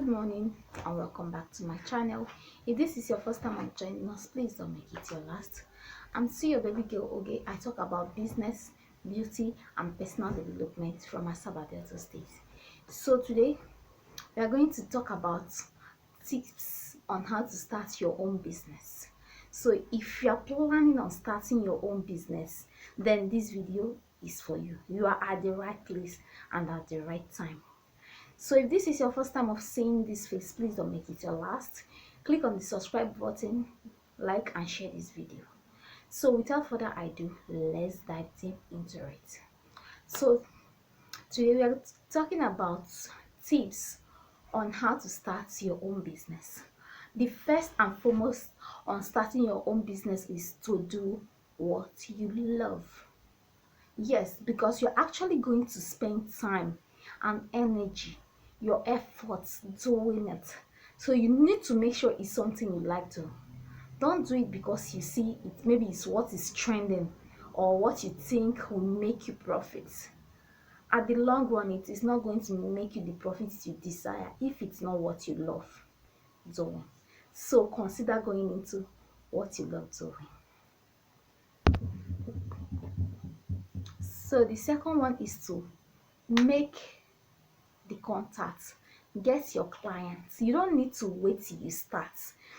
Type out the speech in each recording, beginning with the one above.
Good morning and welcome back to my channel. If this is your first time on joining us, please don't make it your last. I'm still your baby girl Oge. I talk about business, beauty and personal development from Asaba Delta State. So today we are going to talk about tips on how to start your own business. So if you are planning on starting your own business, then this video is for you. You are at the right place and at the right time. So if this is your first time of seeing this face, please don't make it your last. Click on the subscribe button, like and share this video. So without further ado, let's dive deep into it. So today we are talking about tips on how to start your own business. The first and foremost on starting your own business is to do what you love. Yes, because you're actually going to spend time and energy, your efforts doing it. So you need to make sure it's something you like to. Don't do it because you see it, maybe it's what is trending or what you think will make you profit. At the long run, it is not going to make you the profits you desire if it's not what you love doing. So consider going into what you love doing. So the second one is to make the contact, get your clients. You don't need to wait till you start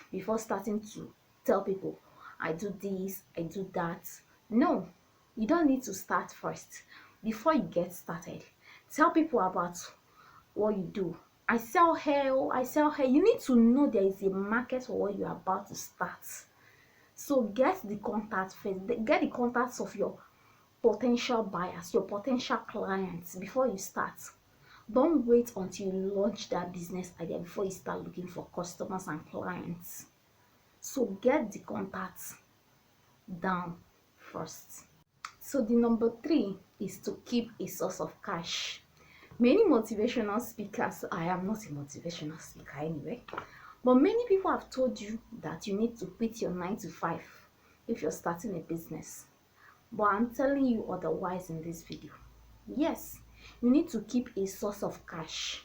before starting to tell people I do this, I do that. No, you don't need to start first. Before you get started, tell people about what you do. I sell hair, oh, I sell hair. You need to know there is a market for what you're about to start. So get the contact first. Get the contacts of your potential buyers, your potential clients before you start. Don't wait until you launch that business idea before you start looking for customers and clients. So get the contacts down first. So the number 3 is to keep a source of cash. Many motivational speakers, I am not a motivational speaker anyway, but many people have told you that you need to quit your 9 to 5 if you're starting a business. But I'm telling you otherwise in this video. Yes, you need to keep a source of cash.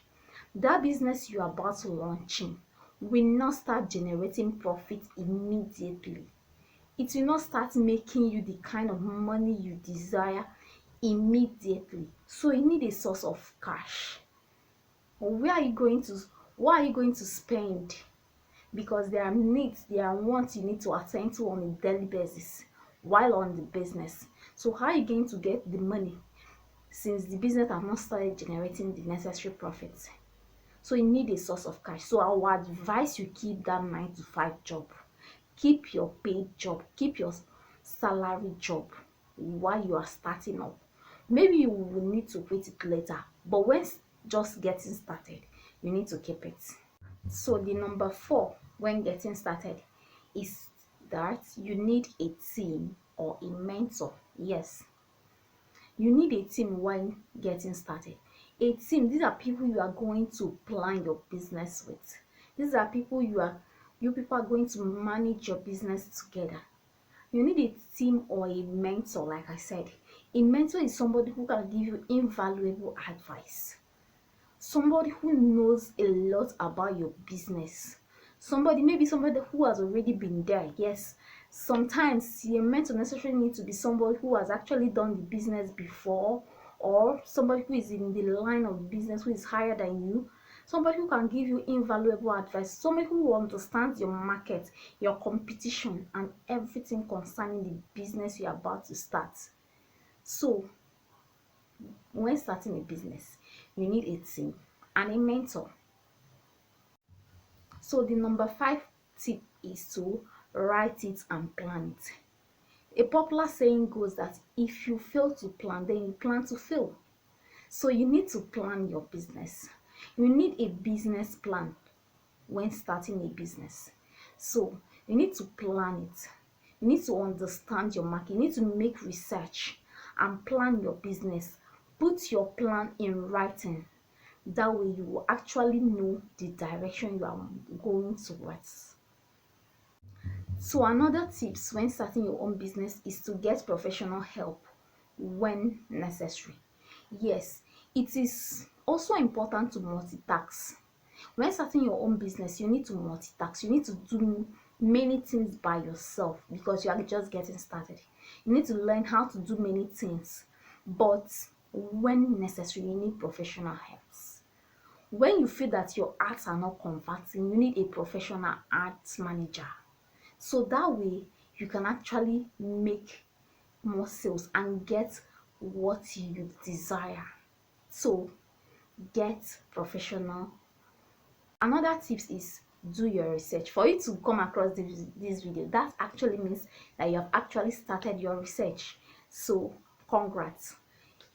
That business you are about to launching will not start generating profit immediately. It will not start making you the kind of money you desire immediately. So you need a source of cash. Where are you going to, what are you going to spend? Because there are needs, there are wants you need to attend to on a daily basis while on the business. So how are you going to get the money since the business have not started generating the necessary profits? So you need a source of cash. So I would advise you keep that 9 to 5 job, keep your paid job, keep your salary job while you are starting up. Maybe you will need to quit it later, but when just getting started, you need to keep it. So the number 4 when getting started is that you need a team or a mentor. Yes, you need a team when getting started. A team, these are people you are going to plan your business with. These are people you people are going to manage your business together. You need a team or a mentor. Like I said, a mentor is somebody who can give you invaluable advice, somebody who knows a lot about your business, maybe somebody who has already been there. Yes, sometimes your mentor necessarily need to be somebody who has actually done the business before, or somebody who is in the line of business, who is higher than you, somebody who can give you invaluable advice, somebody who understands your market, your competition and everything concerning the business you're about to start. So when starting a business, you need a team and a mentor. So the number 5 tip is to write it and plan it. A popular saying goes that if you fail to plan, then you plan to fail. So you need to plan your business. You need a business plan when starting a business. So you need to plan it. You need to understand your market. You need to make research and plan your business. Put your plan in writing. That way you will actually know the direction you are going towards. So another tips when starting your own business is to get professional help when necessary. Yes, it is also important to multitask. When starting your own business, you need to multitask. You need to do many things by yourself because you are just getting started. You need to learn how to do many things, but when necessary, you need professional help. When you feel that your ads are not converting, you need a professional ads manager. So that way, you can actually make more sales and get what you desire. So get professional. Another tips is do your research. For you to come across this video, that actually means that you have actually started your research. So congrats,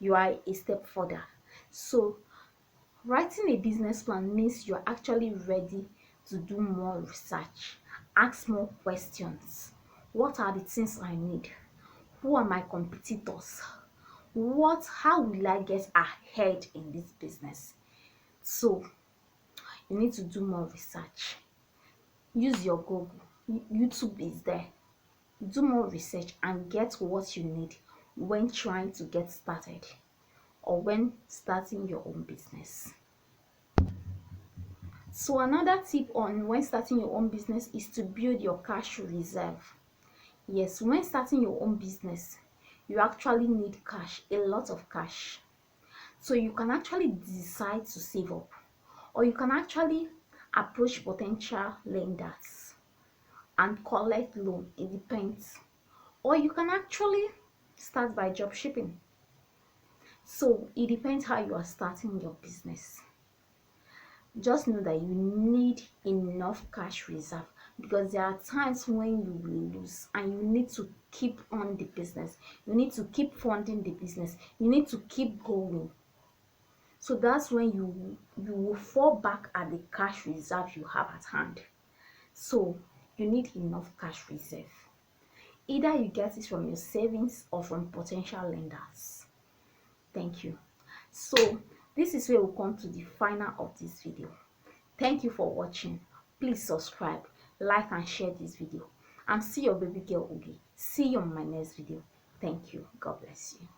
you are a step further. So writing a business plan means you're actually ready to do more research, ask more questions. What are the things I need? Who are my competitors? How will I get ahead in this business? So you need to do more research. Use your Google. YouTube is there. Do more research and get what you need when trying to get started or when starting your own business. So another tip on when starting your own business is to build your cash reserve. Yes, when starting your own business, you actually need cash, a lot of cash. So you can actually decide to save up, or you can actually approach potential lenders and collect loan. It depends. Or you can actually start by job shipping. So it depends how you are starting your business. Just know that you need enough cash reserve because there are times when you will lose and you need to keep on the business. You need to keep funding the business. You need to keep going. So that's when you will fall back at the cash reserve you have at hand. So you need enough cash reserve. Either you get it from your savings or from potential lenders. Thank you. So this is where we come to the final of this video. Thank you for watching. Please subscribe, like and share this video. And see your baby girl Ogi. See you on my next video. Thank you. God bless you.